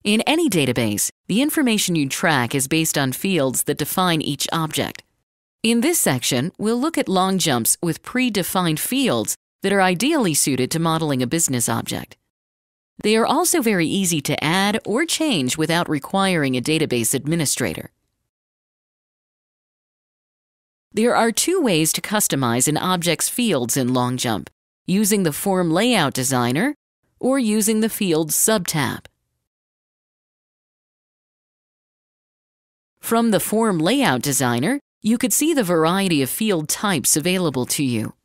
In any database, the information you track is based on fields that define each object. In this section, we'll look at LongJumps with predefined fields that are ideally suited to modeling a business object. They are also very easy to add or change without requiring a database administrator. There are two ways to customize an object's fields in LongJump, using the Form Layout Designer or using the Fields subtab. From the Form Layout Designer, you could see the variety of field types available to you.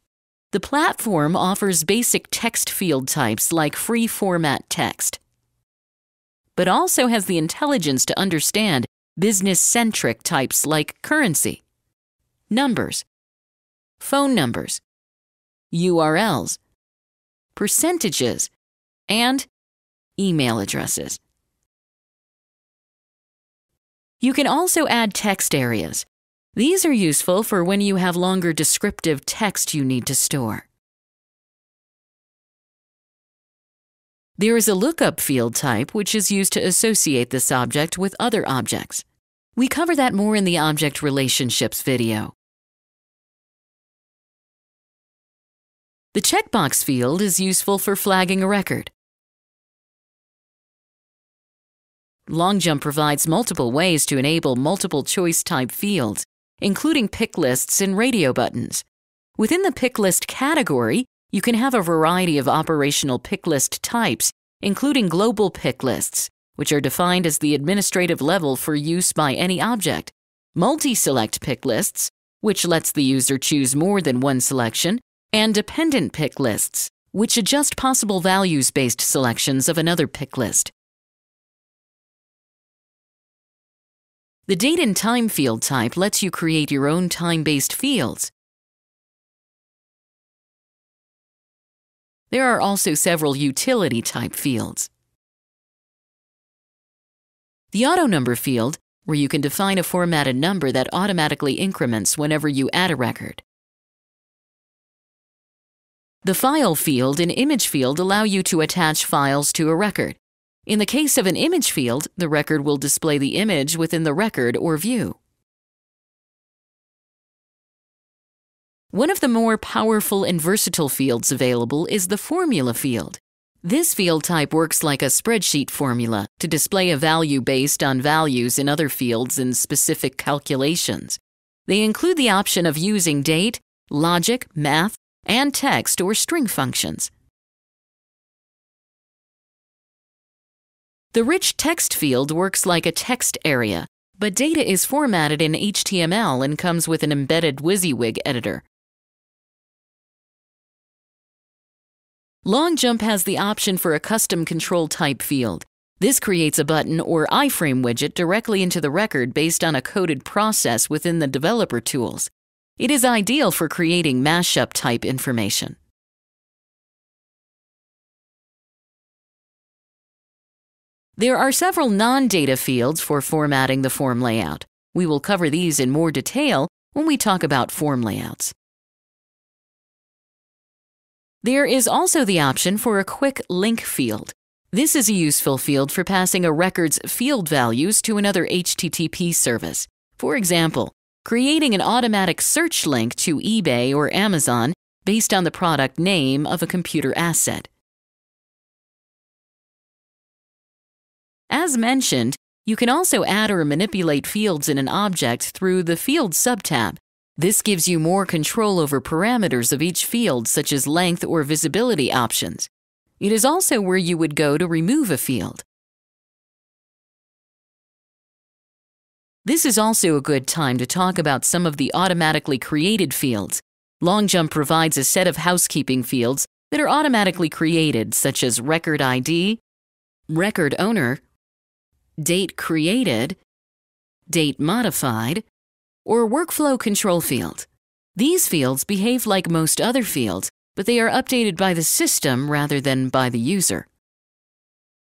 The platform offers basic text field types like free format text, but also has the intelligence to understand business-centric types like currency, numbers, phone numbers, URLs, percentages, and email addresses. You can also add text areas. These are useful for when you have longer descriptive text you need to store. There is a lookup field type which is used to associate this object with other objects. We cover that more in the Object Relationships video. The checkbox field is useful for flagging a record. LongJump provides multiple ways to enable multiple choice type fields, including pick lists and radio buttons. Within the pick list category, you can have a variety of operational pick list types, including global pick lists, which are defined as the administrative level for use by any object, multi-select pick lists, which lets the user choose more than one selection, and dependent pick lists, which adjust possible values-based selections of another pick list. The Date and Time field type lets you create your own time-based fields. There are also several utility type fields. The Auto Number field, where you can define a formatted number that automatically increments whenever you add a record. The File field and Image field allow you to attach files to a record. In the case of an image field, the record will display the image within the record or view. One of the more powerful and versatile fields available is the Formula field. This field type works like a spreadsheet formula to display a value based on values in other fields in specific calculations. They include the option of using date, logic, math, and text or string functions. The Rich Text field works like a text area, but data is formatted in HTML and comes with an embedded WYSIWYG editor. LongJump has the option for a custom control type field. This creates a button or iframe widget directly into the record based on a coded process within the developer tools. It is ideal for creating mashup type information. There are several non-data fields for formatting the form layout. We will cover these in more detail when we talk about form layouts. There is also the option for a quick link field. This is a useful field for passing a record's field values to another HTTP service. For example, creating an automatic search link to eBay or Amazon based on the product name of a computer asset. As mentioned, you can also add or manipulate fields in an object through the Fields subtab. This gives you more control over parameters of each field, such as length or visibility options. It is also where you would go to remove a field. This is also a good time to talk about some of the automatically created fields. LongJump provides a set of housekeeping fields that are automatically created, such as record ID, record owner, date created, date modified, or workflow control field. These fields behave like most other fields, but they are updated by the system rather than by the user.